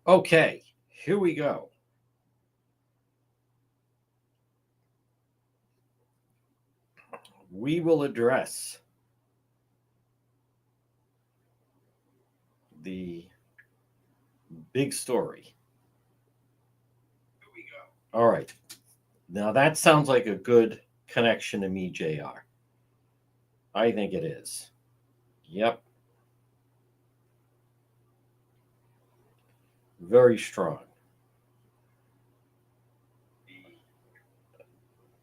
Okay, here we go. We will address the big story. Here we go. All right. Now that sounds like a good connection to me, JR. I think it is. Yep. Very strong. The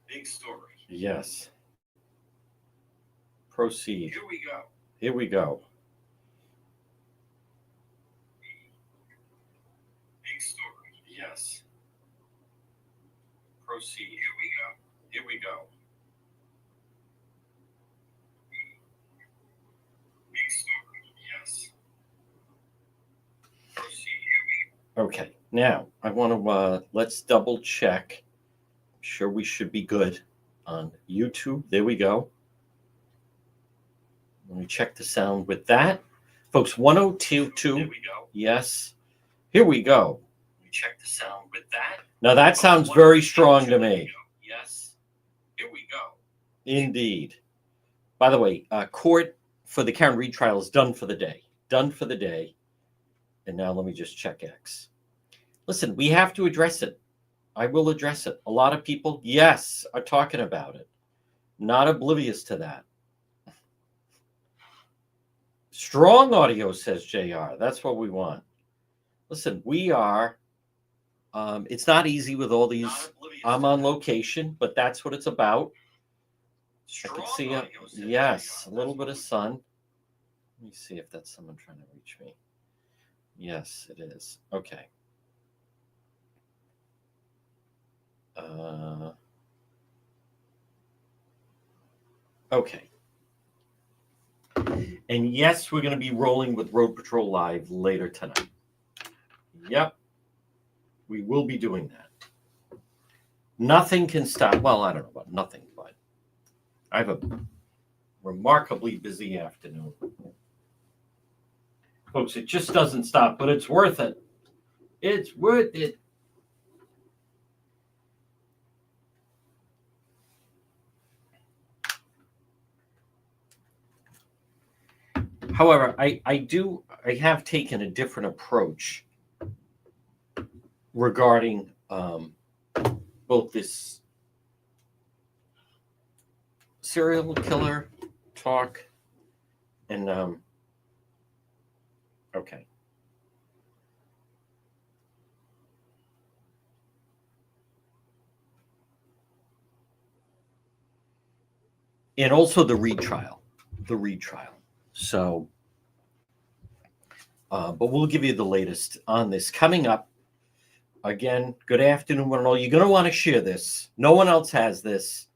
big story. Yes. Proceed. Here we go. Here we go. Big story. Yes. Proceed. Here we go. Here we go. Big story. Yes. Proceed. Here we go. Okay. Now I want to let's double check. I'm sure we should be good on YouTube. There we go. Let me check the sound with that. Folks, 1022. Here we go. Yes. Here we go. Let me check the sound with that. Now that sounds very strong to me. Yes. Here we go. Indeed. By the way, court for the Karen Read trial is done for the day. Done for the day. And now let me just check X. Listen, we have to address it. I will address it. A lot of people, yes, are talking about it. Not oblivious to that. Strong audio, says JR. That's what we want. Listen, we are, it's not easy with all these. I'm on location, but that's what it's about. I can see it. Yes, a little bit of sun. Let me see if that's someone trying to reach me. Yes, it is. Okay. Okay. And yes, we're going to be rolling with Road Patrol Live later tonight. Yep. We will be doing that. Nothing can stop. Well, I don't know about nothing, but I have a remarkably busy afternoon. Folks, it just doesn't stop, but it's worth it. It's worth it. However, I have taken a different approach regarding both this serial killer talk and okay. And also the retrial. So, but we'll give you the latest on this coming up. Again, good afternoon, one and all. You're going to want to share this. No one else has this.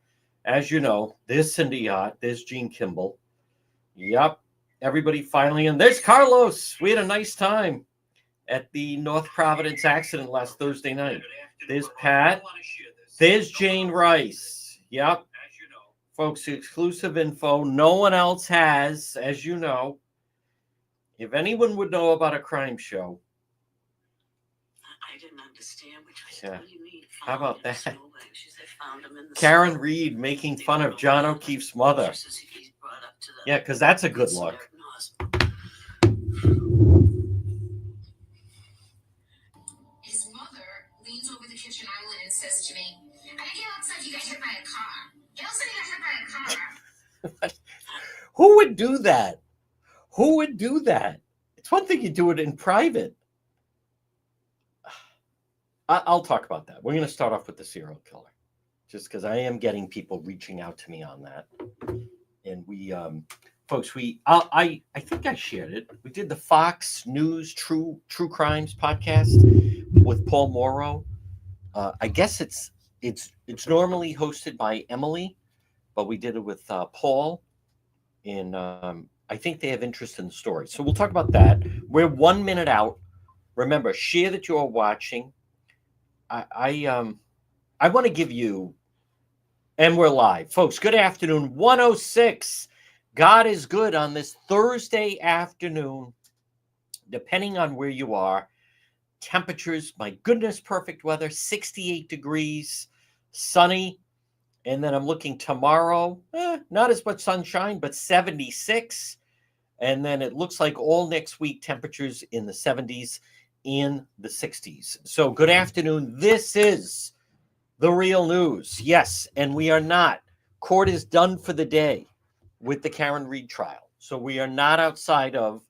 As you know, there's Cindy Ott. There's Gene Kimball. Yep. Everybody finally in. There's Carlos. We had a nice time at the North Providence accident last Thursday night. There's Pat. There's Jane Rice. Yep. Folks, exclusive info. No one else has, as you know. If anyone would know about a crime show. I didn't understand what you mean. How about that? Karen Read making fun of John O'Keefe's mother. Yeah, because that's a good look. His mother leans over the kitchen island and says to me, I think it looks like you got hit by a car. It looks like you got hit by a car. Who would do that? Who would do that? It's one thing you do it in private. I'll talk about that. We're going to start off with the serial killer, just because I am getting people reaching out to me on that. And we, folks, I think I shared it. We did the Fox News True Crimes podcast with Paul Morrow. I guess it's normally hosted by Emily, but we did it with Paul. And I think they have interest in the story. So we'll talk about that. We're 1 minute out. Remember, share that you're watching. I want to give you, and we're live. Folks, good afternoon. 106. God is good on this Thursday afternoon, depending on where you are. Temperatures, my goodness, perfect weather, 68 degrees, sunny. And then I'm looking tomorrow, not as much sunshine, but 76. And then it looks like all next week, temperatures in the 70s and the 60s. So good afternoon. This is The Real News. Yes, and we are not. Court is done for the day with the Karen Read trial. So we are not outside of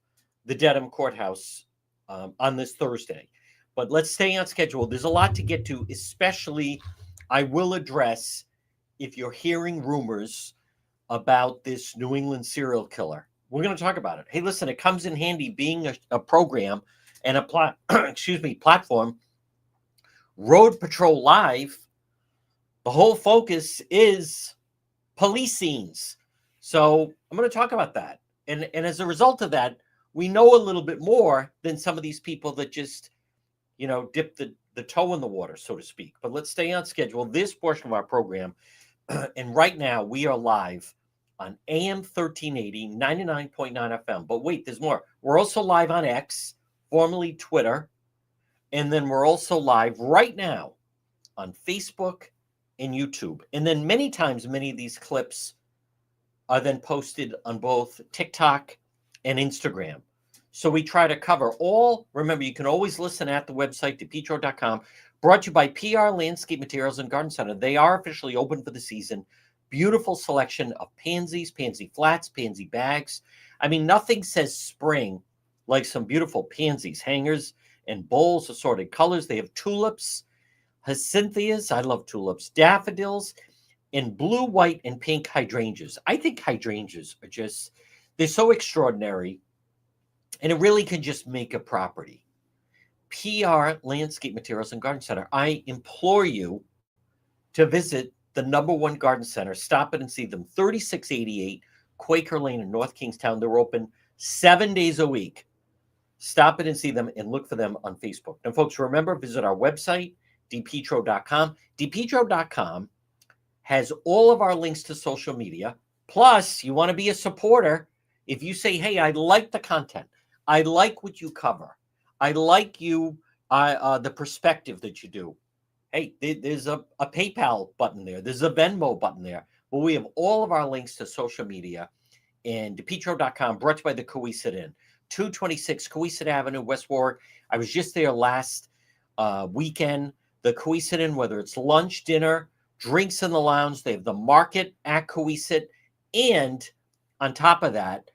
the Dedham Courthouse on this Thursday. But let's stay on schedule. There's a lot to get to, especially I will address if you're hearing rumors about this New England serial killer. We're going to talk about it. Hey, listen, it comes in handy being a program and a platform. Road Patrol Live, the whole focus is police scenes. So I'm going to talk about that. And as a result of that, we know a little bit more than some of these people that just, dip the toe in the water, so to speak. But let's stay on schedule. This portion of our program, and right now we are live on AM 1380, 99.9 FM. But wait, there's more. We're also live on X, formerly Twitter. And then we're also live right now on Facebook and YouTube. And then many times, many of these clips are then posted on both TikTok and Instagram. So we try to cover all. Remember, you can always listen at the website, depetro.com, brought to you by PR Landscape Materials and Garden Center. They are officially open for the season. Beautiful selection of pansies, pansy flats, pansy bags. I mean, nothing says spring like some beautiful pansies, hangers, and bowls, assorted colors. They have tulips, hyacinthus, I love tulips, daffodils, and blue, white, and pink hydrangeas. I think hydrangeas are just, they're so extraordinary, and it really can just make a property. PR Landscape Materials and Garden Center. I implore you to visit the #1 garden center. Stop it and see them. 3688 Quaker Lane in North Kingstown. They're open 7 days a week. Stop it and see them and look for them on Facebook. Now, folks, remember, visit our website, depetro.com. Depetro.com has all of our links to social media. Plus, you want to be a supporter. If you say, hey, I like the content, I like what you cover, I like the perspective that you do. Hey, there's a PayPal button there. There's a Venmo button there. But we have all of our links to social media. And depetro.com, brought to you by the Cohasset Inn. 226 Cohasset Avenue, West Warwick. I was just there last weekend. The Cohasset Inn, whether it's lunch, dinner, drinks in the lounge, they have the market at Cohasset. And on top of that,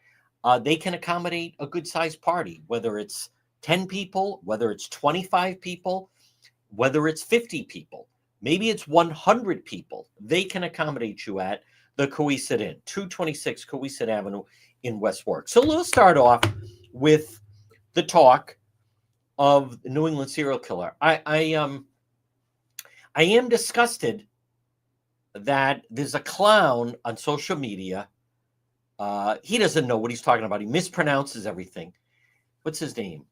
they can accommodate a good-sized party, whether it's 10 people, whether it's 25 people, whether it's 50 people, maybe it's 100 people. They can accommodate you at the Cohasset Inn, 226 Cohasset Avenue in West Warwick. So let's start off with the talk of the New England serial killer. I am disgusted that there's a clown on social media. He doesn't know what he's talking about. He mispronounces everything. What's his name?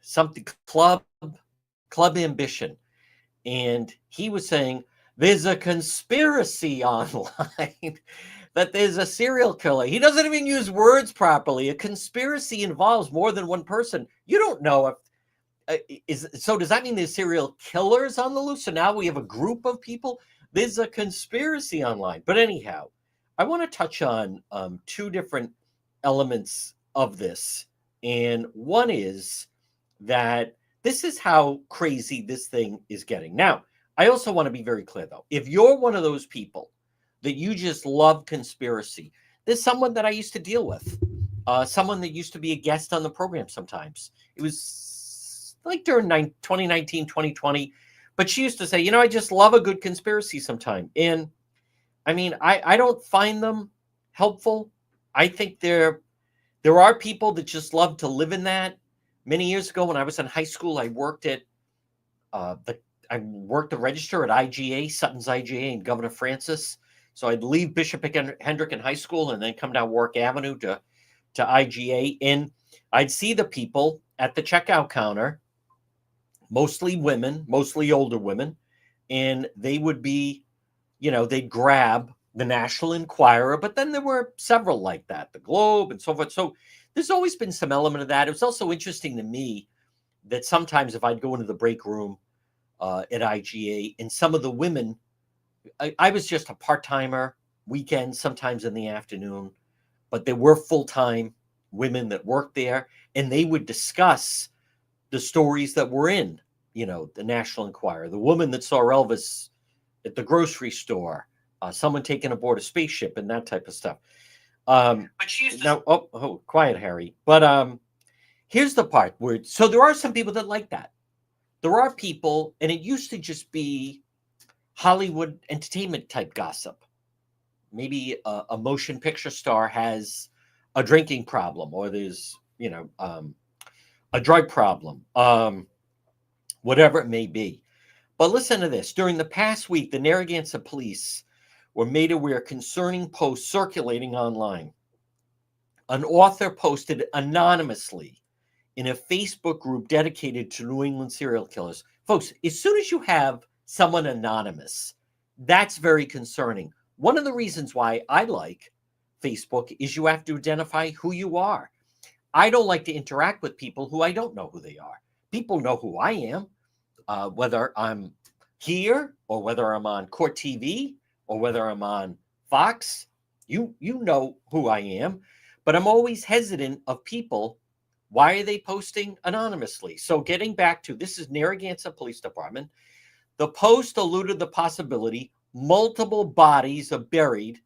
Something Club Ambition. And he was saying there's a conspiracy online that there's a serial killer. He doesn't even use words properly. A conspiracy involves more than one person. You don't know if so does that mean there's serial killers on the loose? So now we have a group of people. There's a conspiracy online. But anyhow, I want to touch on two different elements of this. And one is that this is how crazy this thing is getting. Now, I also want to be very clear, though. If you're one of those people that you just love conspiracy, there's someone that I used to deal with, someone that used to be a guest on the program sometimes. It was like during 2019, 2020. But she used to say, I just love a good conspiracy sometime. And I mean, I don't find them helpful. I think there are people that just love to live in that. Many years ago, when I was in high school, I worked at the register at IGA, Sutton's IGA, and Governor Francis. So I'd leave Bishop Hendrick in high school and then come down Warwick Avenue to IGA, and I'd see the people at the checkout counter, mostly women, mostly older women, and they would be, they'd grab the National Enquirer, but then there were several like that, the Globe and so forth. So there's always been some element of that. It was also interesting to me that sometimes if I'd go into the break room at IGA, and some of the women, I was just a part-timer, weekends, sometimes in the afternoon, but there were full-time women that worked there, and they would discuss the stories that were in, the National Enquirer, the woman that saw Elvis at the grocery store, someone taken aboard a spaceship, and that type of stuff. But she used to Now, quiet, Harry. But here's the part where, so there are some people that like that. There are people, and it used to just be Hollywood entertainment type gossip. Maybe a motion picture star has a drinking problem, or there's, a drug problem, whatever it may be. But listen to this. During the past week, the Narragansett police were made aware concerning posts circulating online. An author posted anonymously in a Facebook group dedicated to New England serial killers. Folks, as soon as you have someone anonymous, that's very concerning. One of the reasons why I like Facebook is you have to identify who you are. I don't like to interact with people who I don't know who they are. People know who I am, whether I'm here or whether I'm on Court TV or whether I'm on Fox. You know who I am, but I'm always hesitant of people. Why are they posting anonymously? So getting back to, this is Narragansett Police Department. The post alluded the possibility multiple bodies are buried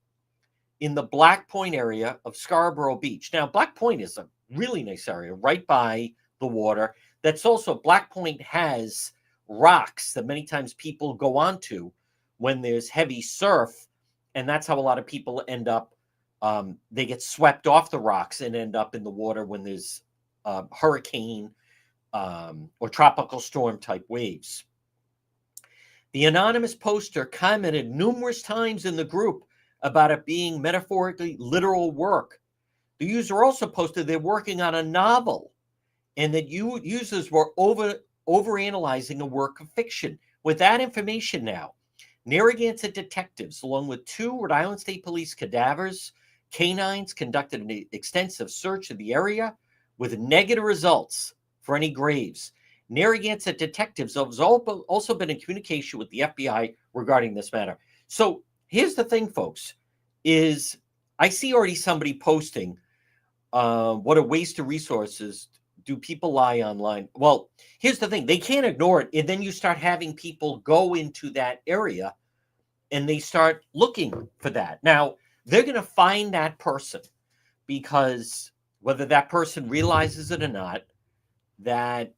in the Black Point area of Scarborough Beach. Now, Black Point is a really nice area right by the water. That's also, Black Point has rocks that many times people go onto when there's heavy surf. And that's how a lot of people end up, they get swept off the rocks and end up in the water when there's hurricane or tropical storm type waves. The anonymous poster commented numerous times in the group about it being metaphorically literal work. The user also posted they're working on a novel and that users were overanalyzing a work of fiction. With that information now, Narragansett detectives, along with 2 Rhode Island State Police cadavers, canines, conducted an extensive search of the area with negative results for any graves. Narragansett detectives have also been in communication with the FBI regarding this matter. So here's the thing, folks, is I see already somebody posting, what a waste of resources. Do people lie online? Well, here's the thing. They can't ignore it. And then you start having people go into that area and they start looking for that. Now, they're going to find that person because whether that person realizes it or not, that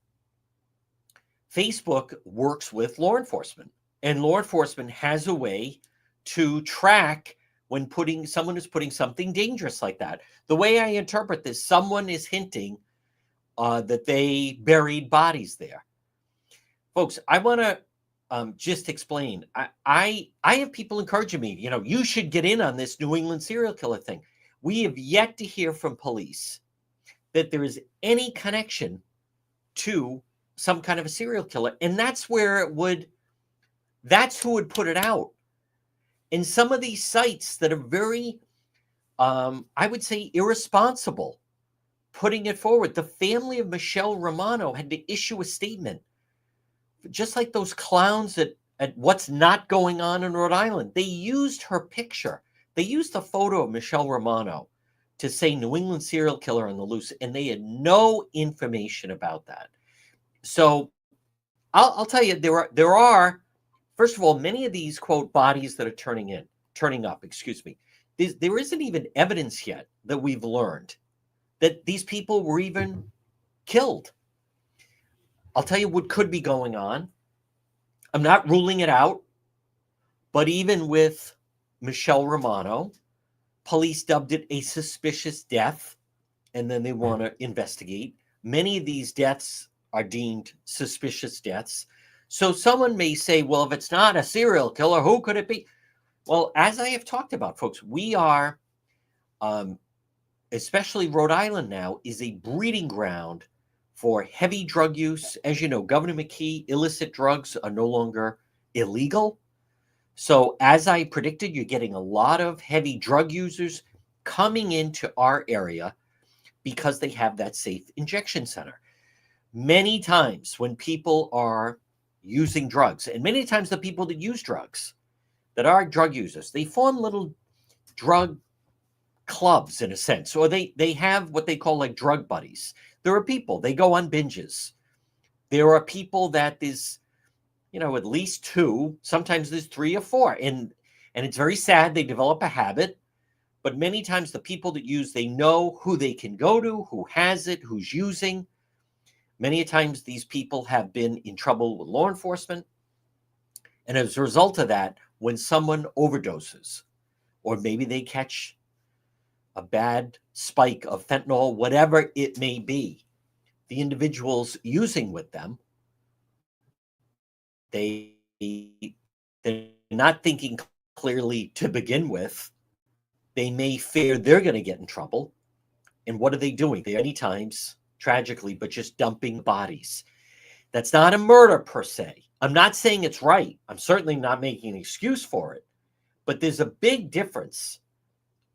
Facebook works with law enforcement, and law enforcement has a way to track when someone is putting something dangerous like that. The way I interpret this, someone is hinting that they buried bodies there. Folks, I want to just explain. I have people encouraging me, you should get in on this New England serial killer thing. We have yet to hear from police that there is any connection to some kind of a serial killer. And that's where that's who would put it out. In some of these sites that are very, I would say, irresponsible, putting it forward. The family of Michelle Romano had to issue a statement, just like those clowns at what's not going on in Rhode Island. They used her picture. They used the photo of Michelle Romano to say New England serial killer on the loose, and they had no information about that. So I'll tell you, there are, first of all, many of these, quote, bodies that are turning up, there isn't even evidence yet that we've learned that these people were even killed. I'll tell you what could be going on. I'm not ruling it out, but even with Michelle Romano, police dubbed it a suspicious death, and then they want to investigate. Many of these deaths are deemed suspicious deaths. So someone may say, well, if it's not a serial killer, who could it be? Well, as I have talked about, folks, we are, especially Rhode Island now, is a breeding ground for heavy drug use. As you know, Governor McKee, illicit drugs are no longer illegal. So as I predicted, you're getting a lot of heavy drug users coming into our area because they have that safe injection center. many times when people are using drugs, and many times the people that use drugs, that are drug users, they form little drug clubs in a sense, or they have what they call like drug buddies. There are people, they go on binges. There are people that there's, at least two, sometimes there's three or four. And it's very sad. They develop a habit, but many times the people that use, they know who they can go to, who has it, who's using. Many times these people have been in trouble with law enforcement. And as a result of that, when someone overdoses, or maybe they catch a bad spike of fentanyl, whatever it may be, the individuals using with them, they're not thinking clearly to begin with. They may fear they're going to get in trouble. And what are they doing? They many times, tragically, but just dumping bodies. That's not a murder per se. I'm not saying it's right. I'm certainly not making an excuse for it. But there's a big difference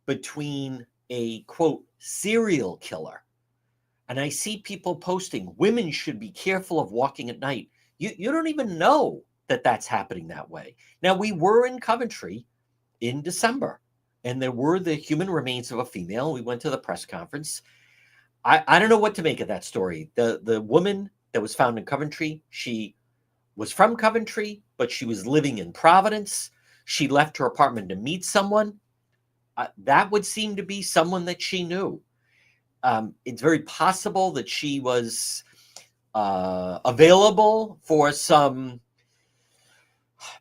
between a, quote, serial killer. And I see people posting, women should be careful of walking at night. You don't even know that that's happening that way. Now, we were in Coventry in December, and there were the human remains of a female. We went to the press conference. I don't know what to make of that story. The woman that was found in Coventry, she was from Coventry, but she was living in Providence. She left her apartment to meet someone. That would seem to be someone that she knew. It's very possible that she was available for some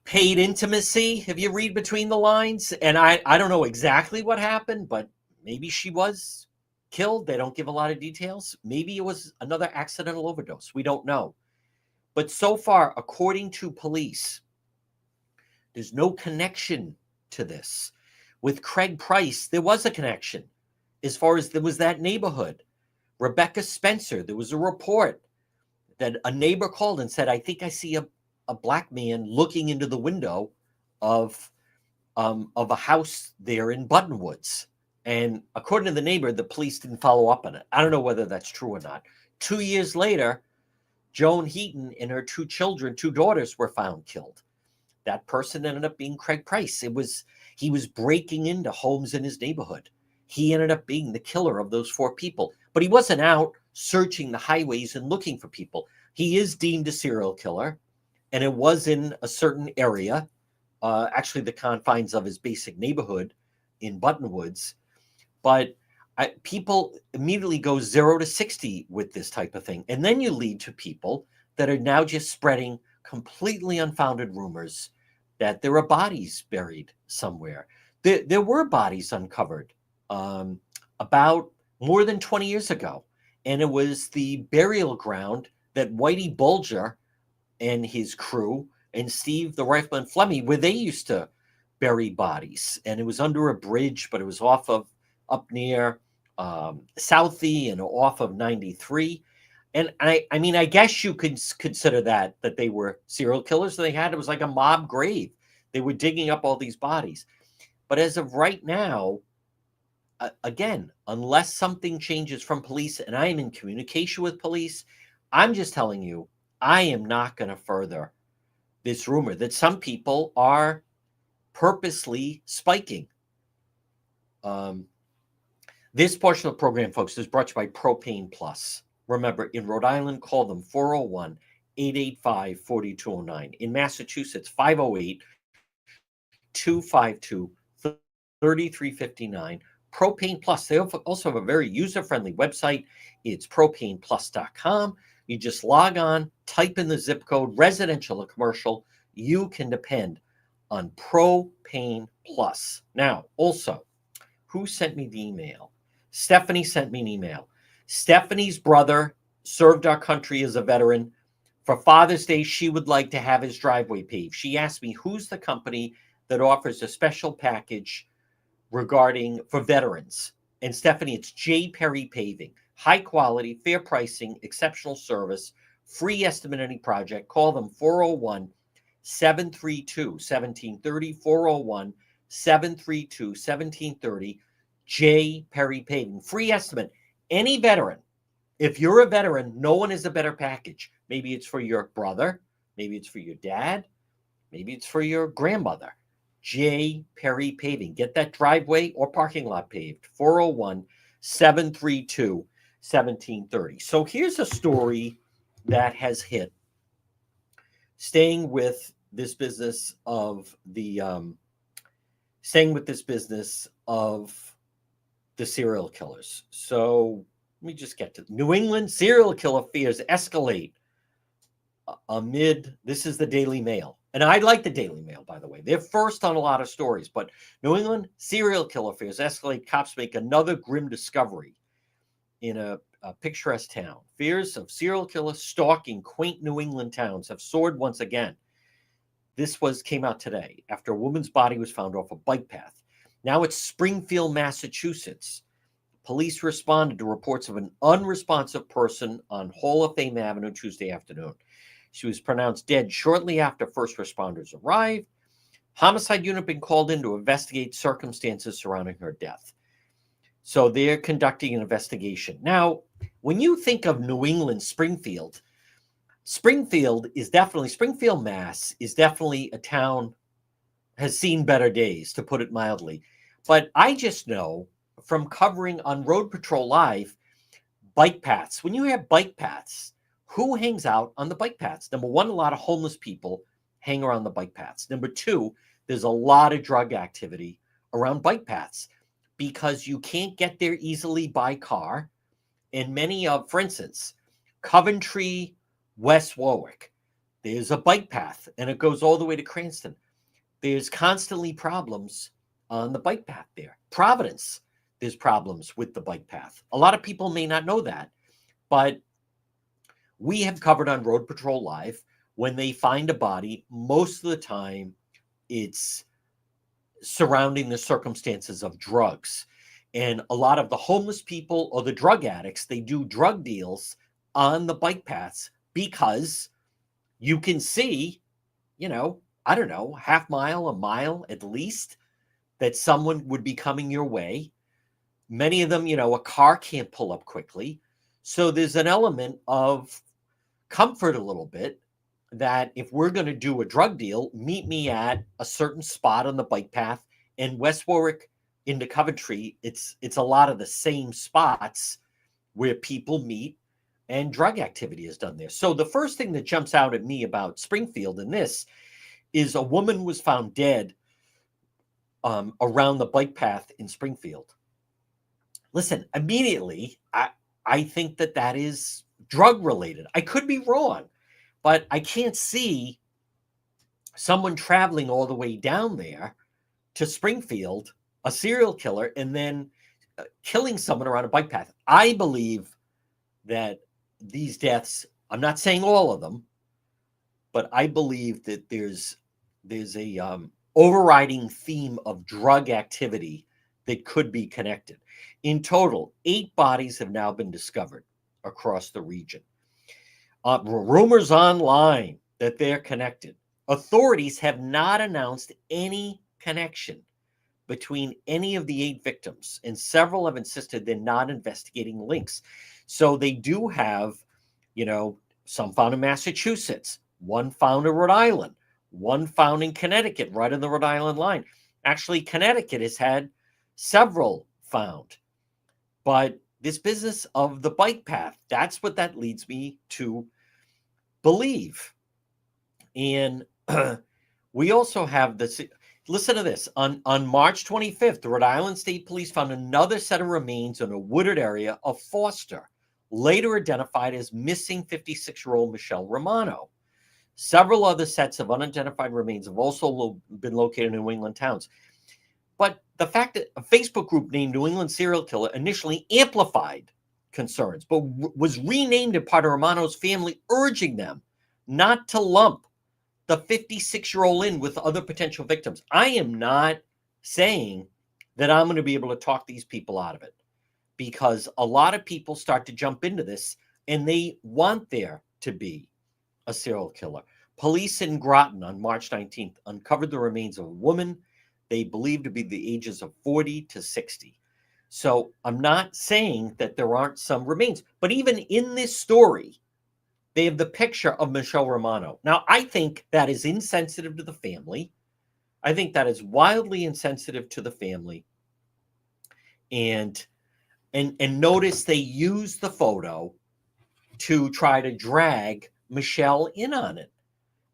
paid intimacy, if you read between the lines. And I don't know exactly what happened, but maybe she was killed. They don't give a lot of details. Maybe it was another accidental overdose. We don't know. But so far, according to police, there's no connection to this. With Craig Price, there was a connection. As far as there was that neighborhood, Rebecca Spencer, there was a report that a neighbor called and said, I think I see a black man looking into the window of a house there in Buttonwoods. And according to the neighbor, the police didn't follow up on it. I don't know whether that's true or not. 2 years later, Joan Heaton and her two daughters were found killed. That person ended up being Craig Price. He was breaking into homes in his neighborhood. He ended up being the killer of those four people. But he wasn't out searching the highways and looking for people. He is deemed a serial killer, and it was in a certain area, actually the confines of his basic neighborhood in Buttonwoods. But people immediately go 0 to 60 with this type of thing. And then you lead to people that are now just spreading completely unfounded rumors that there are bodies buried somewhere. There were bodies uncovered about more than 20 years ago. And it was the burial ground that Whitey Bulger and his crew and Steve the Rifleman Fleming, where they used to bury bodies. And it was under a bridge, but it was up near Southie and off of 93. And I mean, I guess you could consider that they were serial killers. It was like a mob grave. They were digging up all these bodies. But as of right now, again, unless something changes from police, and I am in communication with police, I'm just telling you, I am not going to further this rumor that some people are purposely spiking. This portion of the program, folks, is brought to you by Propane Plus. Remember, in Rhode Island, call them 401-885-4209. In Massachusetts, 508-252-3359. Propane Plus. They also have a very user-friendly website. It's propaneplus.com. You just log on, type in the zip code, residential or commercial. You can depend on Propane Plus. Now, also, who sent me the email? Stephanie sent me an email. Stephanie's brother served our country as a veteran. For Father's Day, she would like to have his driveway paved. She asked me, who's the company that offers a special package for veterans? And Stephanie, it's J. Perry Paving. High quality, fair pricing, exceptional service, free estimate any project. Call them 401-732-1730, 401-732-1730, J. Perry Paving. Free estimate. Any veteran If you're a veteran, no one is a better package. Maybe it's for your brother, maybe it's for your dad, maybe it's for your grandmother. J. Perry Paving. Get that driveway or parking lot paved. 401-732-1730. So here's a story that has hit. Staying with this business of the serial killers. So let me just get to New England serial killer fears escalate amid. This is the Daily Mail. And I like the Daily Mail, by the way. They're first on a lot of stories. But New England serial killer fears escalate. Cops make another grim discovery in a picturesque town. Fears of serial killers stalking quaint New England towns have soared once again. This came out today after a woman's body was found off a bike path. Now it's Springfield, Massachusetts. Police responded to reports of an unresponsive person on Hall of Fame Avenue Tuesday afternoon. She was pronounced dead shortly after first responders arrived. Homicide unit been called in to investigate circumstances surrounding her death. So they're conducting an investigation. Now, when you think of New England, Springfield, Mass is definitely a town has seen better days, to put it mildly. But I just know from covering on Road Patrol Live, bike paths. When you have bike paths, who hangs out on the bike paths? Number one, a lot of homeless people hang around the bike paths. Number two, there's a lot of drug activity around bike paths because you can't get there easily by car. And many of, for instance, Coventry, West Warwick, there's a bike path and it goes all the way to Cranston. There's constantly problems on the bike path there. Providence, there's problems with the bike path. A lot of people may not know that, but we have covered on Road Patrol Live when they find a body, most of the time it's surrounding the circumstances of drugs. And a lot of the homeless people or the drug addicts, they do drug deals on the bike paths because you can see, I don't know, half mile, a mile at least, that someone would be coming your way. Many of them, a car can't pull up quickly. So there's an element of comfort a little bit that if we're going to do a drug deal, meet me at a certain spot on the bike path. And West Warwick into Coventry, it's a lot of the same spots where people meet and drug activity is done there. So the first thing that jumps out at me about Springfield in this is a woman was found dead around the bike path in Springfield. Listen, immediately, I think that is drug related. I could be wrong, but I can't see someone traveling all the way down there to Springfield, a serial killer, and then killing someone around a bike path. I believe that these deaths, I'm not saying all of them, but I believe that there's a overriding theme of drug activity that could be connected. In total, 8 bodies have now been discovered across the region. Rumors online that they're connected. Authorities have not announced any connection between any of the 8 victims, and several have insisted they're not investigating links. So they do have, some found in Massachusetts, one found in Rhode Island, one found in Connecticut, right on the Rhode Island line. Actually, Connecticut has had several found. But this business of the bike path, that's what that leads me to believe. And we also have this. Listen to this. On March 25th, the Rhode Island State Police found another set of remains in a wooded area of Foster, later identified as missing 56-year-old Michelle Romano. Several other sets of unidentified remains have also been located in New England towns. But the fact that a Facebook group named New England Serial Killer initially amplified concerns, but was renamed in part of Romano's family, urging them not to lump the 56-year-old in with other potential victims. I am not saying that I'm going to be able to talk these people out of it, because a lot of people start to jump into this and they want there to be a serial killer. Police in Groton on March 19th uncovered the remains of a woman they believed to be the ages of 40 to 60. So I'm not saying that there aren't some remains, but even in this story, they have the picture of Michelle Romano. Now, I think that is insensitive to the family. I think that is wildly insensitive to the family. And notice they use the photo to try to drag Michelle in on it.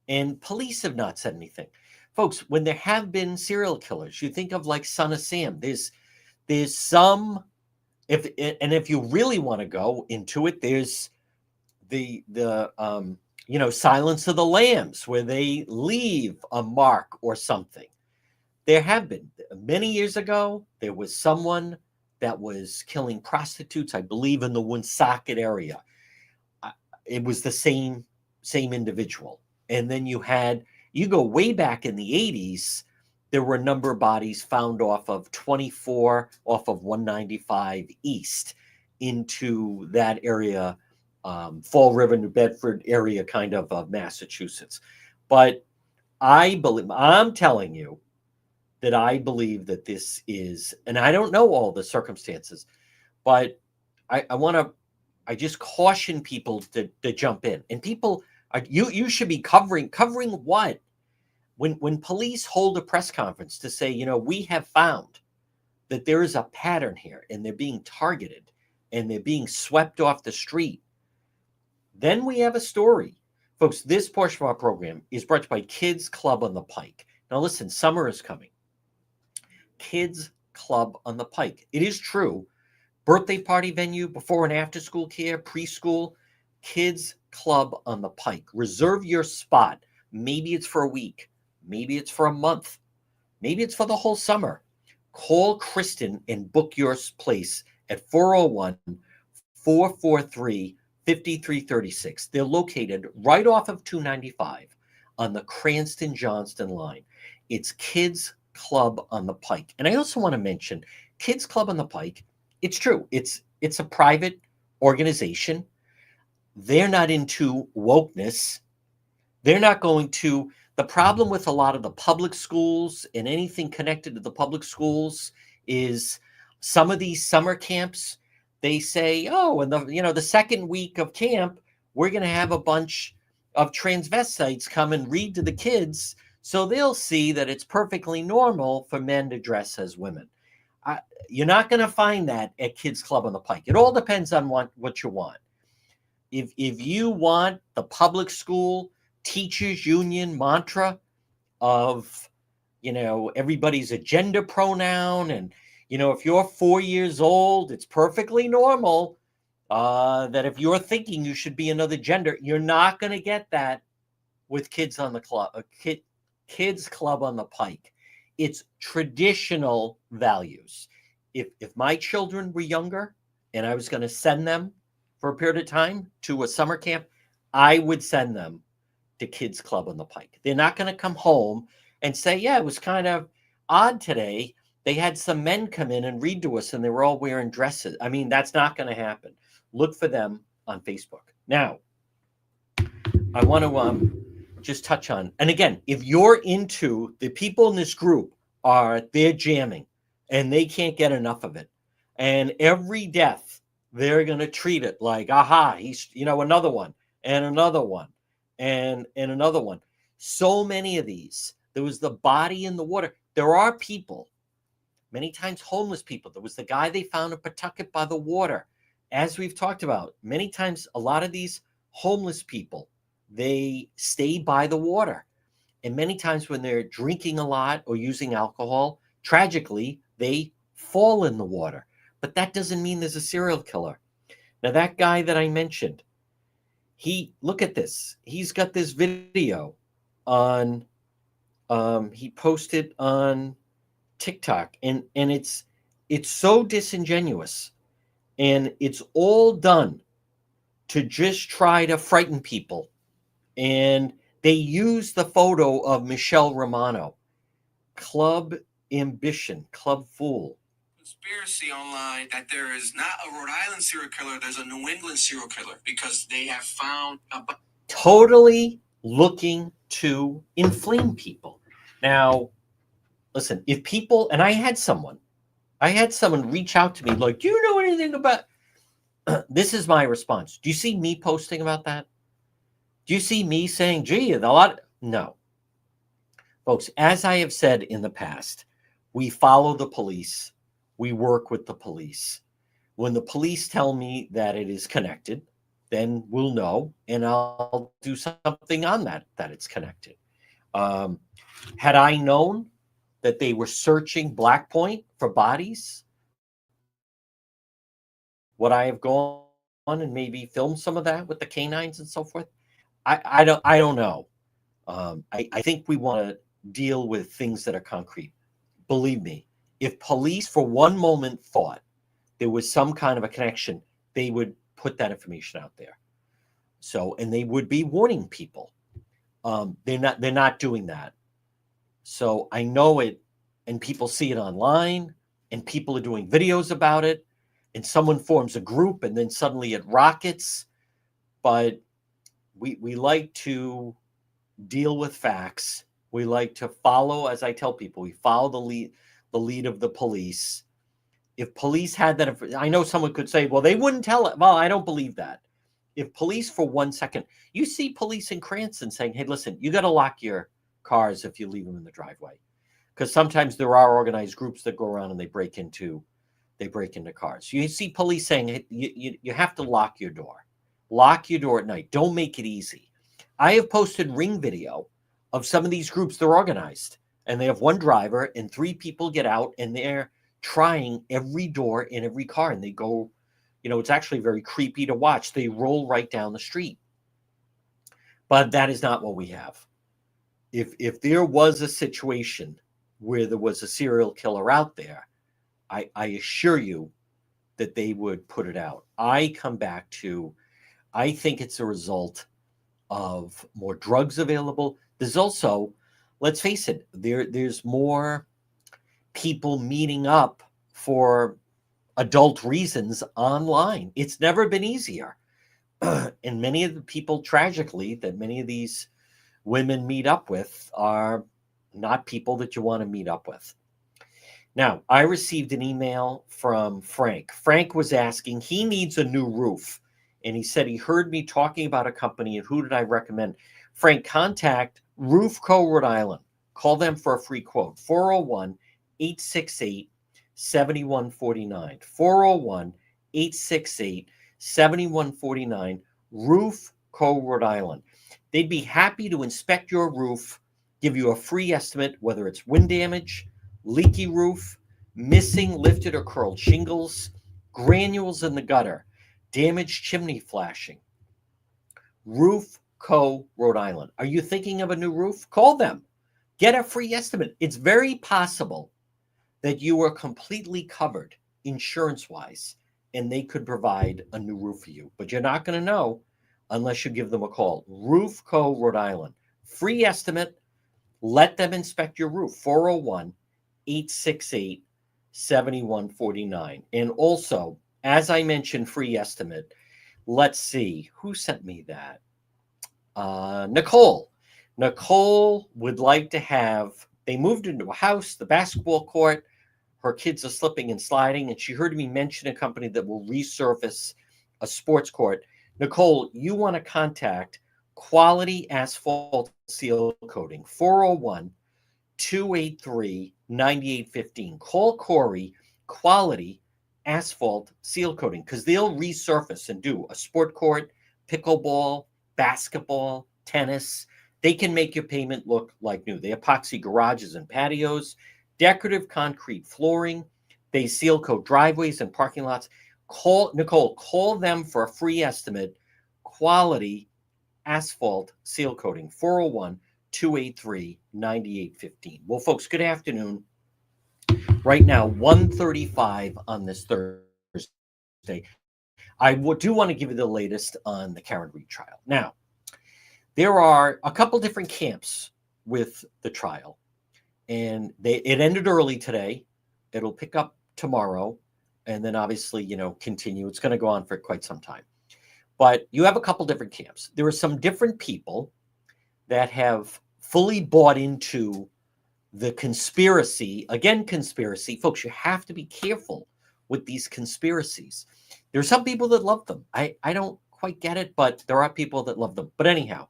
And police have not said anything. Folks, when there have been serial killers, you think of like Son of Sam. There's some, if you really want to go into it, there's the Silence of the Lambs, where they leave a mark or something. There have been many years ago, there was someone that was killing prostitutes, I believe in the Woonsocket area. It was the same individual. And then you go way back in the 80s, there were a number of bodies found off of 24, off of 195 East into that area, Fall River, New Bedford area kind of Massachusetts. But I'm telling you that I believe that this is, and I don't know all the circumstances, but I just caution people to jump in. And people, you should be covering what? When police hold a press conference to say, we have found that there is a pattern here and they're being targeted and they're being swept off the street, then we have a story. Folks, this portion of our program is brought to you by Kids Club on the Pike. Now listen, summer is coming. Kids Club on the Pike. It is true. Birthday party venue, before and after school care, preschool, Kids Club on the Pike. Reserve your spot. Maybe it's for a week. Maybe it's for a month. Maybe it's for the whole summer. Call Kristen and book your place at 401-443-5336. They're located right off of 295 on the Cranston-Johnston line. It's Kids Club on the Pike. And I also want to mention Kids Club on the Pike. It's true. It's a private organization. They're not into wokeness. They're not going to. The problem with a lot of the public schools and anything connected to the public schools is some of these summer camps, they say, oh, and the second week of camp, we're going to have a bunch of transvestites come and read to the kids, so they'll see that it's perfectly normal for men to dress as women. You're not going to find that at Kids Club on the Pike. It all depends on what you want. If you want the public school teachers union mantra of, everybody's a gender pronoun, and, if you're 4 years old, it's perfectly normal that if you're thinking you should be another gender, you're not going to get that with Kids on the Club, Kids Club on the Pike. It's traditional values. If my children were younger and I was going to send them for a period of time to a summer camp, I would send them to Kids Club on the Pike. They're not going to come home and say, yeah, it was kind of odd today. They had some men come in and read to us and they were all wearing dresses. I mean, that's not going to happen. Look for them on Facebook. Now, I want to just touch on, and again, if you're into the people in this group they're jamming and they can't get enough of it. And every death, they're going to treat it like, aha, he's, another one and another one. And another one. So many of these. There was the body in the water. There are people, many times homeless people. There was the guy they found in Pawtucket by the water. As we've talked about, many times, a lot of these homeless people, they stay by the water. And many times when they're drinking a lot or using alcohol, tragically, they fall in the water. But that doesn't mean there's a serial killer. Now, that guy that I mentioned, look at this. He's got this video on, he posted on TikTok, and it's so disingenuous, and it's all done to just try to frighten people. And they use the photo of Michelle Romano, Club Ambition, Club Fool. Conspiracy online that there is not a Rhode Island serial killer, there's a New England serial killer, because they have found totally looking to inflame people. Now, listen, if people, and I had someone I had someone reach out to me like, do you know anything about this? Is my response. Do you see me posting about that? Do you see me saying, gee, a lot? No. Folks, as I have said in the past, we follow the police. We work with the police. When the police tell me that it is connected, then we'll know, and I'll do something on that it's connected. Had I known that they were searching Black Point for bodies, would I have gone and maybe filmed some of that with the canines and so forth? I don't know. I think we want to deal with things that are concrete. Believe me, if police for one moment thought there was some kind of a connection, they would put that information out there. So, and they would be warning people. They're not doing that. So I know it, and people see it online, and people are doing videos about it, and someone forms a group, and then suddenly it rockets. But we like to deal with facts. We like to follow, as I tell people, we follow the lead of the police. If police had that, I know someone could say, well, they wouldn't tell it. Well, I don't believe that. If police for 1 second, you see police in Cranston saying, hey, listen, you got to lock your cars if you leave them in the driveway. Because sometimes there are organized groups that go around and they break into cars. You see police saying, hey, you have to lock your door. Lock your door at night. Don't make it easy. I have posted Ring video of some of these groups. They're organized, and they have one driver and 3 people get out, and they're trying every door in every car, and they go, it's actually very creepy to watch. They roll right down the street. But that is not what we have. If there was a situation where there was a serial killer out there, I assure you that they would put it out. I come back to, I think it's a result of more drugs available. There's also, let's face it, there's more people meeting up for adult reasons online. It's never been easier. And many of the people, tragically, that many of these women meet up with are not people that you want to meet up with. Now, I received an email from Frank. Frank was asking, he needs a new roof. And he said he heard me talking about a company, and who did I recommend? Frank, contact Roof Co. Rhode Island. Call them for a free quote. 401-868-7149. 401-868-7149. Roof Co. Rhode Island. They'd be happy to inspect your roof, give you a free estimate, whether it's wind damage, leaky roof, missing lifted or curled shingles, granules in the gutter, damaged chimney flashing. Roof Co. Rhode Island. Are you thinking of a new roof? Call them. Get a free estimate. It's very possible that you are completely covered insurance-wise, and they could provide a new roof for you. But you're not going to know unless you give them a call. Roof Co. Rhode Island. Free estimate. Let them inspect your roof. 401-868-7149. And also, as I mentioned, free estimate. Let's see. Who sent me that? Nicole. Nicole would like to have, they moved into a house, the basketball court. Her kids are slipping and sliding, and she heard me mention a company that will resurface a sports court. Nicole, you want to contact Quality Asphalt Seal Coating, 401-283-9815. Call Corey, Quality Asphalt Seal Coating, because they'll resurface and do a sport court, pickleball, basketball, tennis. They can make your payment look like new. They epoxy garages and patios, decorative concrete flooring. They seal coat driveways and parking lots. Call Nicole, call them for a free estimate. Quality Asphalt Seal Coating, 401-283-9815. Well, folks, good afternoon. Right now, 1:35 on this Thursday. I do want to give you the latest on the Karen Read trial. Now, there are a couple different camps with the trial, and it ended early today. It'll pick up tomorrow, and then obviously, continue. It's going to go on for quite some time. But you have a couple different camps. There are some different people that have fully bought into the conspiracy, again, conspiracy, folks, you have to be careful with these conspiracies. There are some people that love them. I don't quite get it, but there are people that love them. But anyhow,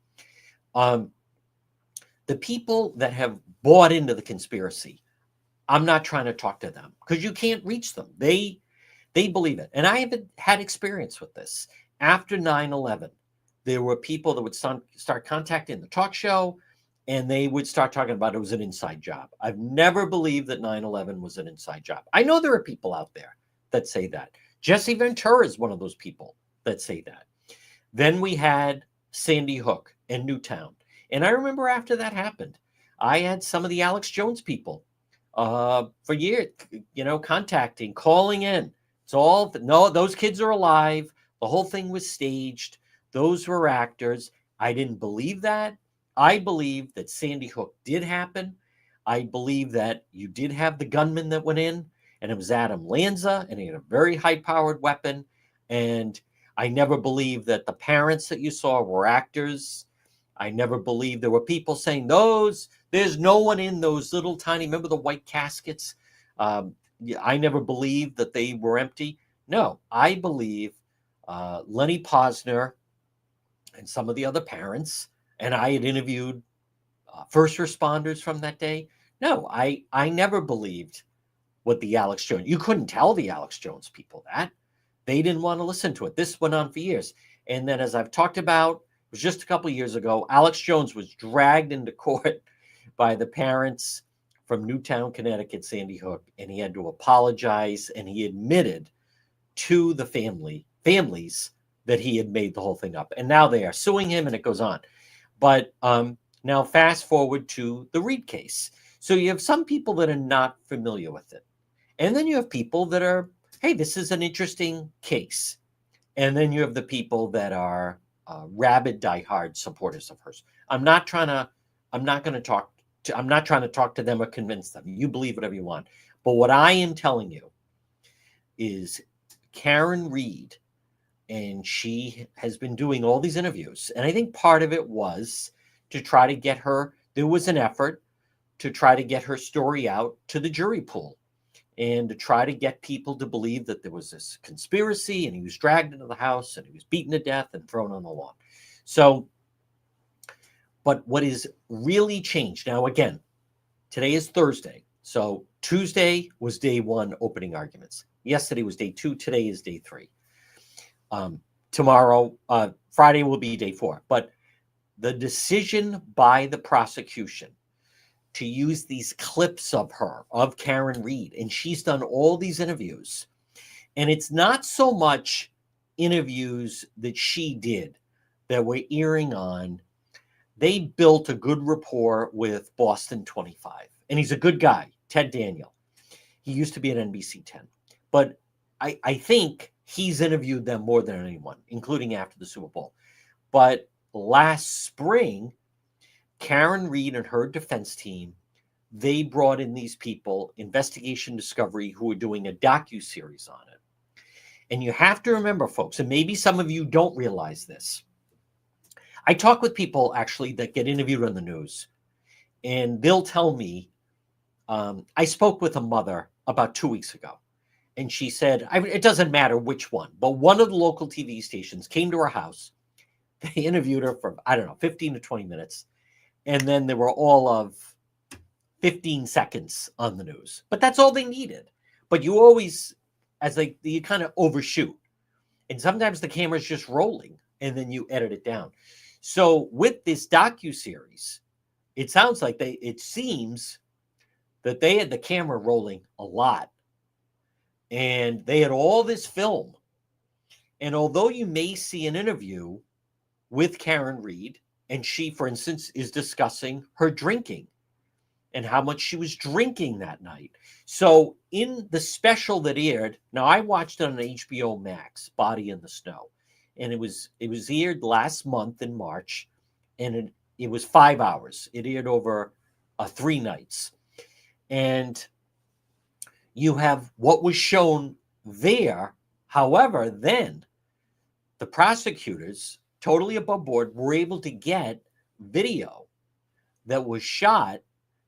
the people that have bought into the conspiracy, I'm not trying to talk to them because you can't reach them. They believe it. And I have had experience with this. After 9/11, there were people that would start contacting the talk show, and they would start talking about it was an inside job. I've never believed that 9/11 was an inside job. I know there are people out there that say that. Jesse Ventura is one of those people that say that. Then we had Sandy Hook and Newtown. And I remember after that happened, I had some of the Alex Jones people for years, contacting, calling in. It's all, no, those kids are alive. The whole thing was staged. Those were actors. I didn't believe that. I believe that Sandy Hook did happen. I believe that you did have the gunman that went in, and it was Adam Lanza, and he had a very high-powered weapon. And I never believed that the parents that you saw were actors. I never believed there were people saying there's no one in those little tiny, remember the white caskets? I never believed that they were empty. No, I believe Lenny Posner and some of the other parents, and I had interviewed first responders from that day. No, I never believed what the Alex Jones, you couldn't tell the Alex Jones people that. They didn't want to listen to it. This went on for years. And then as I've talked about, it was just a couple of years ago, Alex Jones was dragged into court by the parents from Newtown, Connecticut, Sandy Hook, and he had to apologize, and he admitted to the families that he had made the whole thing up. And now they are suing him, and it goes on. But now fast forward to the Reed case. So you have some people that are not familiar with it. And then you have people that are, hey, this is an interesting case. And then you have the people that are rabid, diehard supporters of hers. I'm not trying to talk to them or convince them. You believe whatever you want. But what I am telling you is Karen Reed, and she has been doing all these interviews. And I think part of it was to try to get her, there was an effort to try to get her story out to the jury pool and to try to get people to believe that there was this conspiracy and he was dragged into the house and he was beaten to death and thrown on the lawn. So, but what is really changed now, again, today is Thursday. So Tuesday was day one, opening arguments. Yesterday was day two. Today is day three. Tomorrow, Friday will be day four. But the decision by the prosecution to use these clips of her, of Karen Reed, and she's done all these interviews. And it's not so much interviews that she did that we're airing on. They built a good rapport with Boston 25. And he's a good guy, Ted Daniel. He used to be at NBC 10. But I think he's interviewed them more than anyone, including after the Super Bowl. But last spring, Karen Reed and her defense team, they brought in these people, Investigation Discovery, who are doing a docuseries on it. And you have to remember, folks, and maybe some of you don't realize this. I talk with people, actually, that get interviewed on the news, and they'll tell me, I spoke with a mother about 2 weeks ago, and she said, it doesn't matter which one, but one of the local TV stations came to her house. They interviewed her for, 15 to 20 minutes. And then there were all of 15 seconds on the news. But that's all they needed. But you always, you kind of overshoot. And sometimes the camera's just rolling, and then you edit it down. So with this docuseries, it seems that they had the camera rolling a lot. And they had all this film. And although you may see an interview with Karen Reed, and she, for instance, is discussing her drinking and how much she was drinking that night. So in the special that aired, now I watched it on HBO Max, Body in the Snow, and it was aired last month in March, and it was 5 hours. It aired over 3 nights. And you have what was shown there. However, then the prosecutors, totally above board, were able to get video that was shot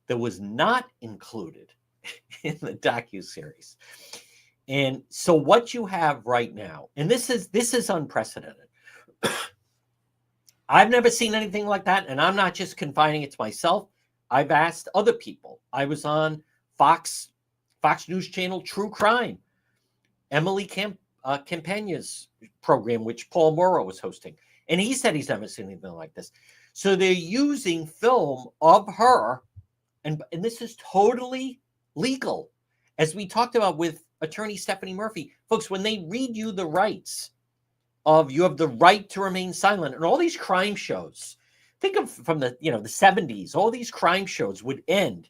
that was not included in the docuseries. And so what you have right now, and this is unprecedented. I've never seen anything like that, and I'm not just confining it to myself. I've asked other people. I was on Fox News Channel True Crime, Emily Campagna's program, which Paul Morrow was hosting, and he said he's never seen anything like this. So they're using film of her, and this is totally legal, as we talked about with attorney Stephanie Murphy. Folks, when they read you the rights of, you have the right to remain silent, and all these crime shows, think of from the the 70s, all these crime shows would end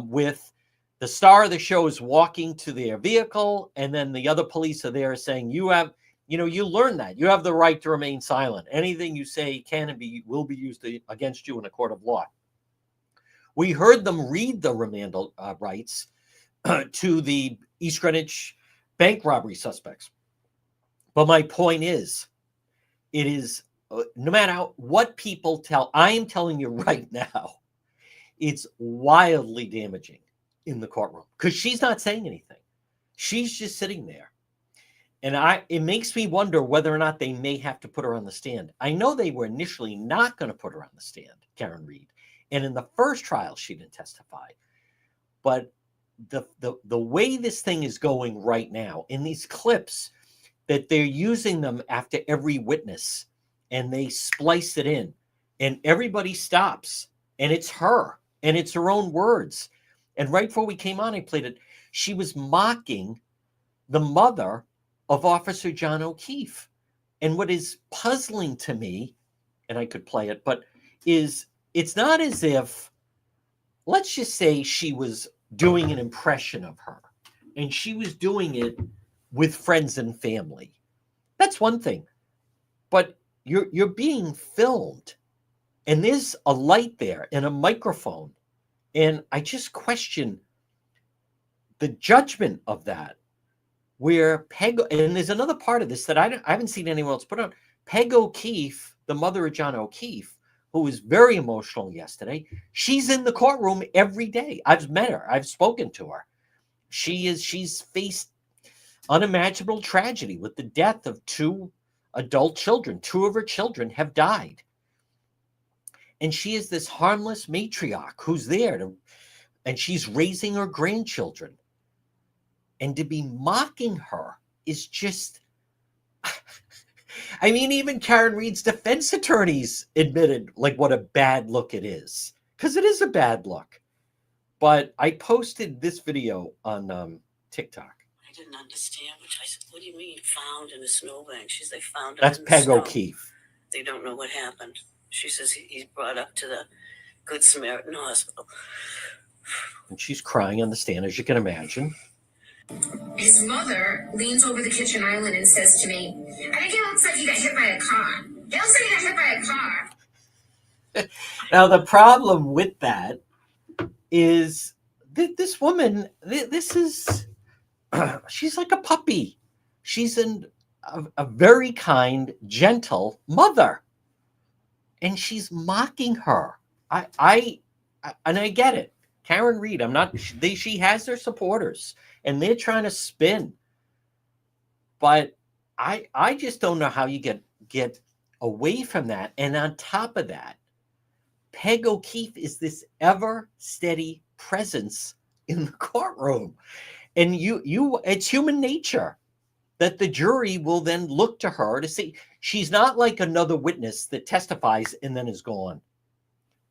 with the star of the show is walking to their vehicle, and then the other police are there saying, you have, you learn that you have the right to remain silent. Anything you say can and will be used against you in a court of law. We heard them read the remand rights to the East Greenwich bank robbery suspects. But my point is, it is no matter what people tell, I am telling you right now, it's wildly damaging in the courtroom because she's not saying anything. She's just sitting there. And it makes me wonder whether or not they may have to put her on the stand. I know they were initially not going to put her on the stand, Karen Read. And in the first trial, she didn't testify. But the way this thing is going right now, in these clips, that they're using them after every witness, and they splice it in, and everybody stops, and it's her, and it's her own words. And right before we came on, I played it. She was mocking the mother of Officer John O'Keefe. And what is puzzling to me, and I could play it, but is it's not as if, let's just say she was doing an impression of her, and she was doing it with friends and family. That's one thing. But you're being filmed, and there's a light there and a microphone. And I just question the judgment of that, where Peg, and there's another part of this that I haven't seen anyone else put on. Peg O'Keefe, the mother of John O'Keefe, who was very emotional yesterday, she's in the courtroom every day. I've met her. I've spoken to her. She's faced unimaginable tragedy with the death of 2 adult children. 2 of her children have died. And she is this harmless matriarch who's there and she's raising her grandchildren. And to be mocking her is just, I mean, even Karen Read's defense attorneys admitted like what a bad look it is, because it is a bad look. But I posted this video on TikTok. I didn't understand, which I said, what do you mean found in a snowbank? She said, they found him That's in the Peg snow. O'Keefe. They don't know what happened. She says he's brought up to the Good Samaritan Hospital. And she's crying on the stand, as you can imagine. His mother leans over the kitchen island and says to me, I think it looks like he got hit by a car. It looks like he got hit by a car. Now, the problem with that is that this woman, this is, she's like a puppy. She's a very kind, gentle mother. And she's mocking her. And I get it. Karen Read, she has her supporters, and they're trying to spin. But I just don't know how you get away from that. And on top of that, Peg O'Keefe is this ever steady presence in the courtroom. And it's human nature that the jury will then look to her to see. She's not like another witness that testifies and then is gone.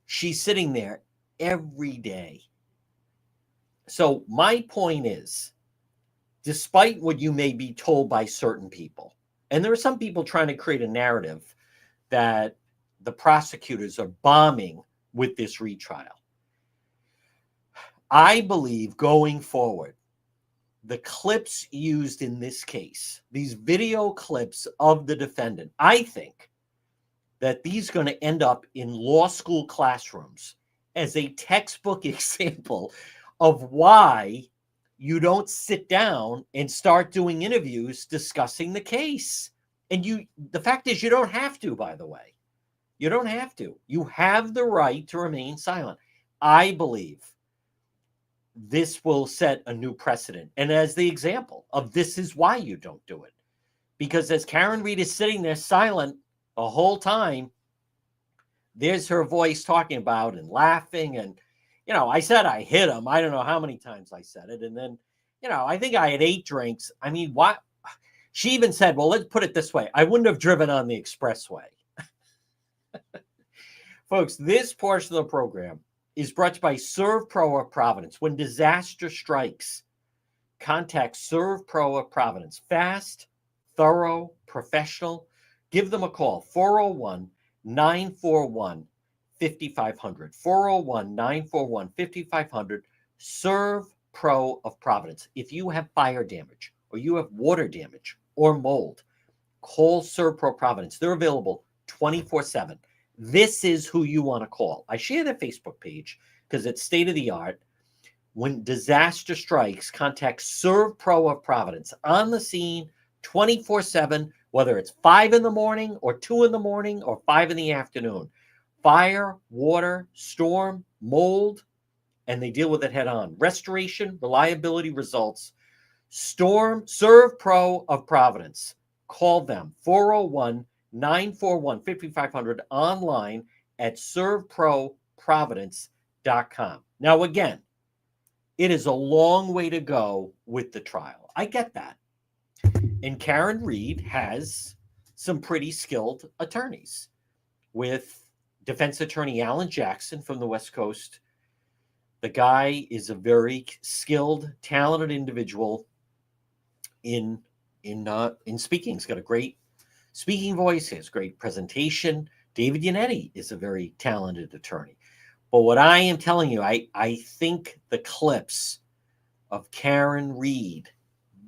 She's sitting there every day. So my point is, despite what you may be told by certain people, and there are some people trying to create a narrative that the prosecutors are bombing with this retrial, I believe going forward, the clips used in this case, these video clips of the defendant, I think that these are going to end up in law school classrooms as a textbook example of why you don't sit down and start doing interviews discussing the case. And the fact is, you don't have to, by the way. You don't have to. You have the right to remain silent. I believe this will set a new precedent. And as the example of this is why you don't do it. Because as Karen Read is sitting there silent the whole time, there's her voice talking about and laughing. And, I said I hit him. I don't know how many times I said it. And then, I think I had 8 drinks. I mean, what? She even said, well, let's put it this way. I wouldn't have driven on the expressway. Folks, this portion of the program is brought to you by ServPro of Providence. When disaster strikes, contact ServPro of Providence. Fast, thorough, professional. Give them a call, 401-941-5500. 401-941-5500. ServPro of Providence. If you have fire damage or you have water damage or mold, call ServPro Providence. They're available 24/7. This is who you want to call. I share their Facebook page because it's state of the art. When disaster strikes, contact ServPro of Providence. On the scene 24/7, whether it's 5 in the morning or 2 in the morning or 5 in the afternoon. Fire, water, storm, mold, and they deal with it head on. Restoration, reliability, results. ServPro of Providence. Call them, 401-941-5500, online at servproprovidence.com. Now, again, it is a long way to go with the trial. I get that. And Karen Read has some pretty skilled attorneys, with defense attorney Alan Jackson from the West Coast. The guy is a very skilled, talented individual in speaking. He's got a great speaking voice. He has great presentation. David Yannetti is a very talented attorney. But what I am telling you, I think the clips of Karen Read,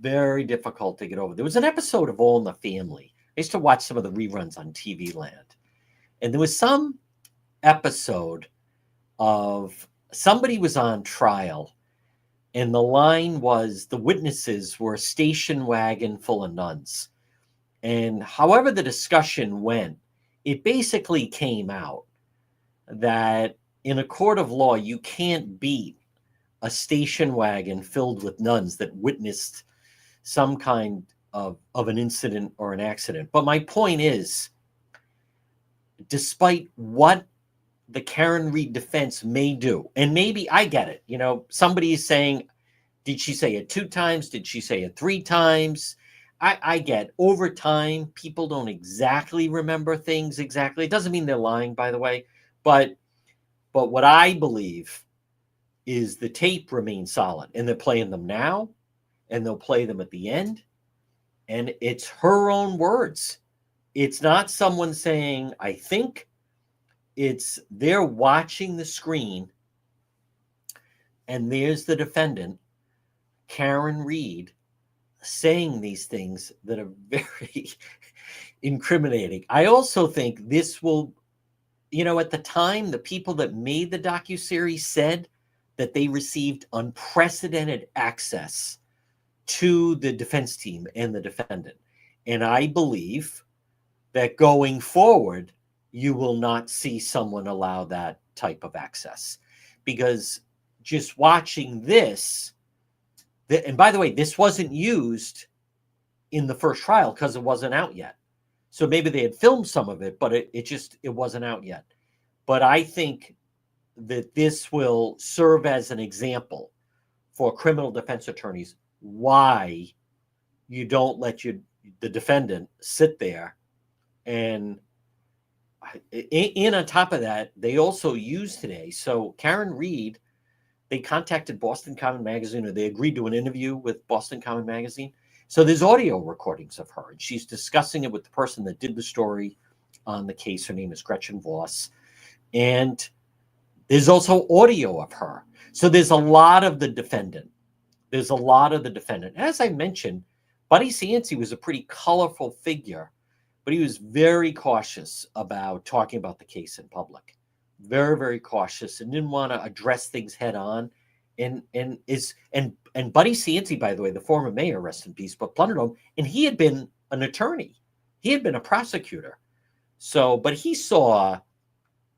very difficult to get over. There was an episode of All in the Family. I used to watch some of the reruns on TV Land. And there was some episode of somebody was on trial, and the line was the witnesses were a station wagon full of nuns. And however the discussion went, it basically came out that in a court of law, you can't beat a station wagon filled with nuns that witnessed some kind of an incident or an accident. But my point is, despite what the Karen Read defense may do, and maybe I get it, somebody is saying, did she say it 2 times? Did she say it 3 times? I get over time, people don't exactly remember things exactly. It doesn't mean they're lying, by the way, but what I believe is the tape remains solid, and they're playing them now, and they'll play them at the end, and it's her own words. It's not someone saying, I think. It's they're watching the screen, and there's the defendant, Karen Read, saying these things that are very incriminating. I also think this will, at the time, the people that made the docuseries said that they received unprecedented access to the defense team and the defendant. And I believe that going forward, you will not see someone allow that type of access, because just watching this, and by the way, this wasn't used in the first trial because it wasn't out yet. So maybe they had filmed some of it, but it wasn't out yet. But I think that this will serve as an example for criminal defense attorneys why you don't let the defendant sit there. And on top of that, they also use today. So Karen Read, they contacted Boston Common Magazine, or they agreed to an interview with Boston Common Magazine. So there's audio recordings of her, and she's discussing it with the person that did the story on the case. Her name is Gretchen Voss. And there's also audio of her. So there's a lot of the defendant. As I mentioned, Buddy Cianci was a pretty colorful figure, but he was very cautious about talking about the case in public. Very, very cautious, and didn't want to address things head on. And Buddy Cianci, by the way, the former mayor, rest in peace, but plundered him, and he had been an attorney. He had been a prosecutor. So, but he saw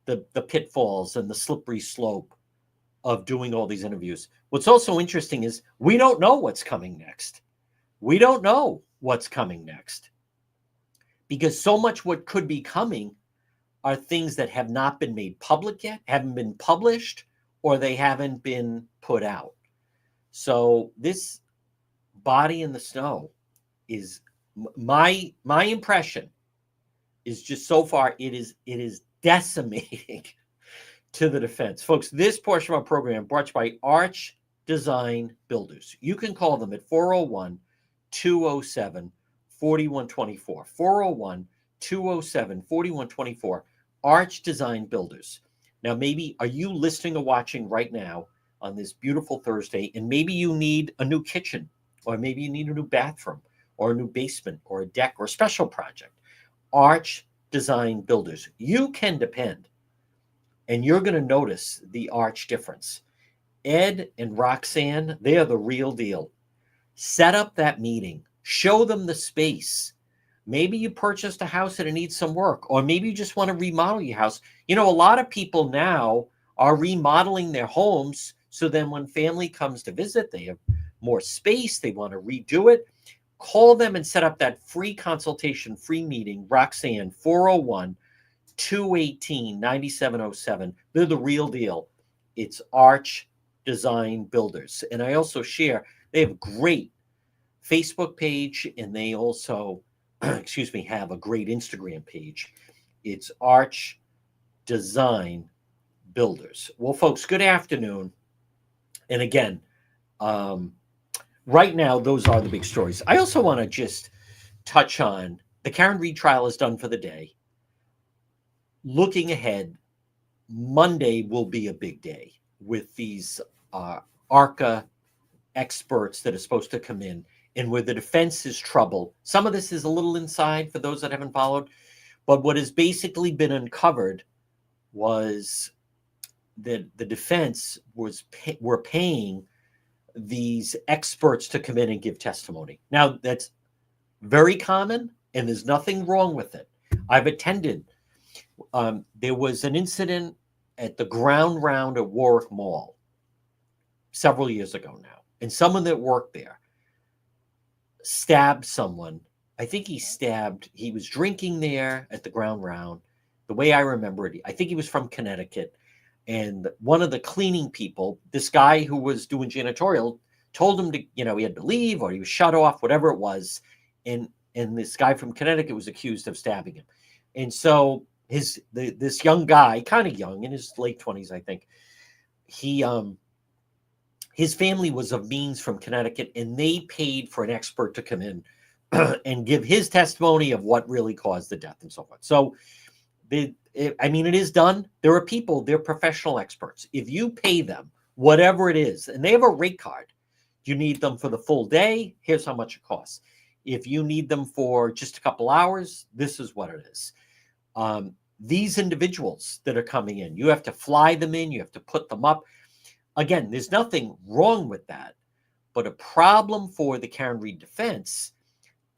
the pitfalls and the slippery slope of doing all these interviews. What's also interesting is we don't know what's coming next. We don't know what's coming next because so much what could be coming are things that have not been made public yet, haven't been published, or they haven't been put out. So this body in the snow is my impression is just so far it is decimating to the defense. Folks, this portion of our program brought to you by Arch Design Builders. You can call them at 401-207-4124. 401-207-4124. Arch Design Builders. Now, maybe are you listening or watching right now on this beautiful Thursday, and maybe you need a new kitchen, or maybe you need a new bathroom, or a new basement, or a deck, or a special project. Arch Design Builders. You can depend, and you're going to notice the Arch difference. Ed and Roxanne, they are the real deal. Set up that meeting. Show them the space. Maybe you purchased a house and it needs some work, or maybe you just want to remodel your house. You know, a lot of people now are remodeling their homes so then when family comes to visit, they have more space, they want to redo it. Call them and set up that free consultation, free meeting. Roxanne, 401-218-9707. They're the real deal. It's Arch Design Builders. And I also share, they have a great Facebook page, and they also have a great Instagram page. It's Arch Design Builders. Well, folks, good afternoon. And again, right now, those are the big stories. I also want to just touch on the Karen Read trial is done for the day. Looking ahead, Monday will be a big day with these ARCA experts that are supposed to come in, and where the defense is trouble. Some of this is a little inside for those that haven't followed, but what has basically been uncovered was that the defense were paying these experts to come in and give testimony. Now, that's very common, and there's nothing wrong with it. I've attended. There was an incident at the Ground Round at Warwick Mall several years ago now, and someone that worked there stabbed someone. I think he was drinking there at the Ground Round. The way I remember it, I think he was from Connecticut. And one of the cleaning people, this guy who was doing janitorial, told him to, he had to leave or he was shut off, whatever it was. And this guy from Connecticut was accused of stabbing him. And so this young guy, kind of young, in his late 20s, I think, his family was of means from Connecticut, and they paid for an expert to come in and give his testimony of what really caused the death and so forth. So, it is done. There are people, they're professional experts. If you pay them, whatever it is, and they have a rate card, you need them for the full day, here's how much it costs. If you need them for just a couple hours, this is what it is. These individuals that are coming in, you have to fly them in, you have to put them up. Again, there's nothing wrong with that, but a problem for the Karen Read defense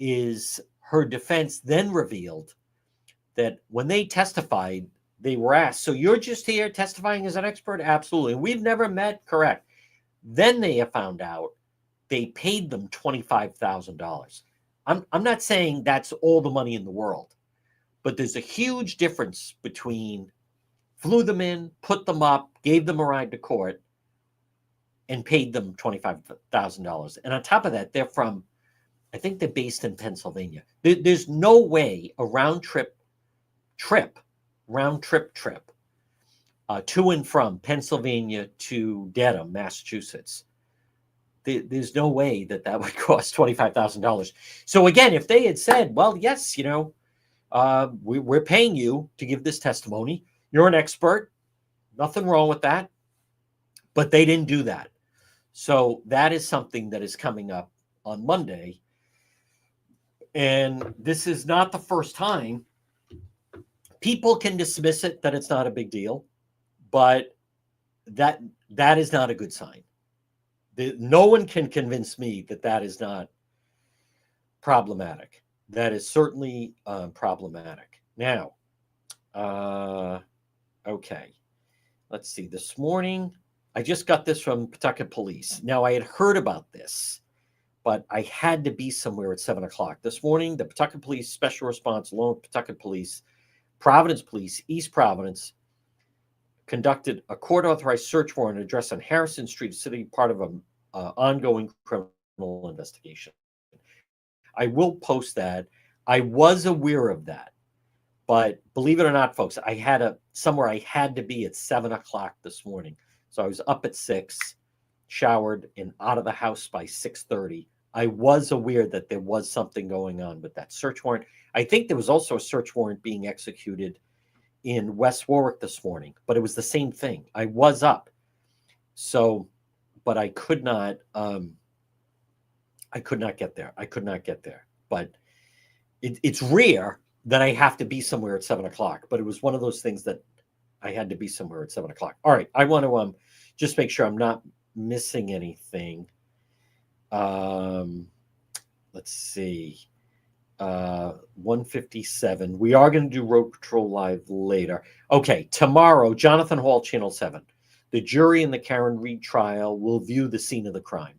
is her defense then revealed that when they testified, they were asked, so you're just here testifying as an expert? Absolutely. And we've never met? Correct. Then they have found out they paid them $25,000. I'm not saying that's all the money in the world, but there's a huge difference between flew them in, put them up, gave them a ride to court, and paid them $25,000. And on top of that, they're based in Pennsylvania. There's no way a round trip to and from Pennsylvania to Dedham, Massachusetts. There's no way that would cost $25,000. So again, if they had said, well, yes, we're paying you to give this testimony. You're an expert. Nothing wrong with that. But they didn't do that. So that is something that is coming up on Monday. And this is not the first time. People can dismiss it, that it's not a big deal, but that is not a good sign. No one can convince me that is not problematic. That is certainly problematic. Now, okay. Let's see. This morning, I just got this from Pawtucket Police. Now, I had heard about this, but I had to be somewhere at 7 o'clock. This morning, the Pawtucket Police Special Response, along with Pawtucket Police, Providence Police, East Providence, conducted a court-authorized search warrant address on Harrison Street, city part of an ongoing criminal investigation. I will post that. I was aware of that, but believe it or not, folks, I had somewhere I had to be at 7 o'clock this morning. So I was up at 6, showered, and out of the house by 6:30. I was aware that there was something going on with that search warrant. I think there was also a search warrant being executed in West Warwick this morning, but it was the same thing. I was up. So, but I could not get there. I could not get there. But it's rare that I have to be somewhere at 7 o'clock, but it was one of those things that I had to be somewhere at 7 o'clock. All right. I want to just make sure I'm not missing anything. Let's see. 157. We are going to do Road Patrol Live later. Okay. Tomorrow, Jonathan Hall, Channel 7. The jury in the Karen Reed trial will view the scene of the crime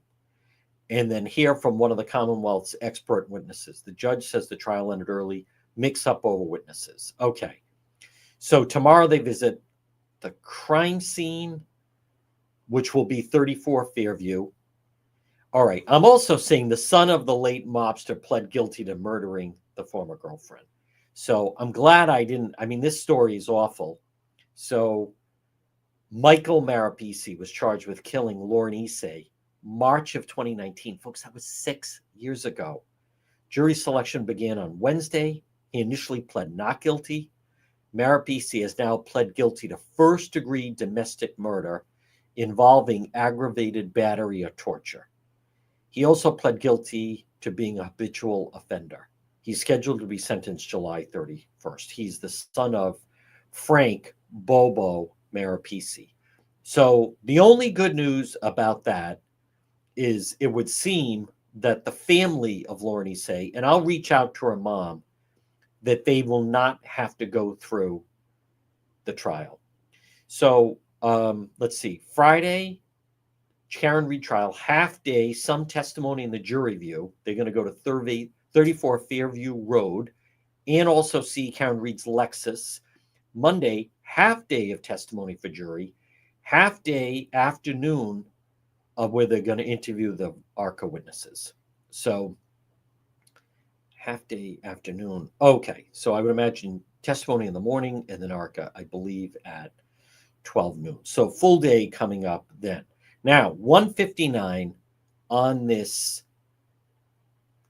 and then hear from one of the Commonwealth's expert witnesses. The judge says the trial ended early, mix up over witnesses. Okay. So tomorrow they visit the crime scene, which will be 34 Fairview. All right. I'm also seeing the son of the late mobster pled guilty to murdering the former girlfriend. So I'm glad I didn't. I mean, this story is awful. So Michael Marapisi was charged with killing Lauren Issei, March of 2019. Folks, that was 6 years ago. Jury selection began on Wednesday. He initially pled not guilty. Marapisi has now pled guilty to first-degree domestic murder involving aggravated battery or torture. He also pled guilty to being a habitual offender. He's scheduled to be sentenced July 31st. He's the son of Frank Bobo Marapisi. So the only good news about that is it would seem that the family of Lauren Issei, and I'll reach out to her mom, that they will not have to go through the trial. So let's see. Friday, Karen Reed trial, half day, some testimony in the jury view. They're going to go to 34 Fairview Road and also see Karen Reed's Lexus. Monday, half day of testimony for jury, half day afternoon of where they're going to interview the ARCA witnesses. So half day afternoon. Okay. So I would imagine testimony in the morning and then ARCA, I believe, at 12 noon. So full day coming up then. Now, 1:59 on this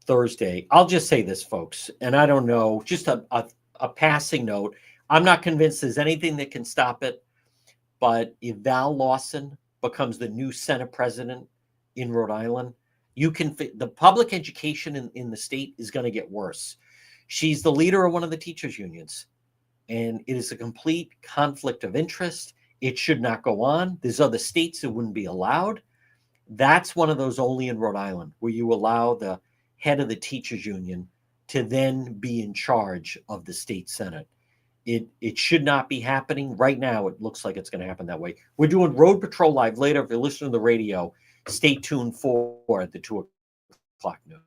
Thursday. I'll just say this, folks, and I don't know, just a passing note. I'm not convinced there's anything that can stop it, but if Val Lawson becomes the new Senate president in Rhode Island, the public education in the state is going to get worse. She's the leader of one of the teachers' unions, and it is a complete conflict of interest. It should not go on. There's other states that wouldn't be allowed. That's one of those only in Rhode Island where you allow the head of the teachers' union to then be in charge of the state Senate. It should not be happening. Right now, it looks like it's going to happen that way. We're doing Road Patrol Live later. If you're listening to the radio, stay tuned for the 2 o'clock news.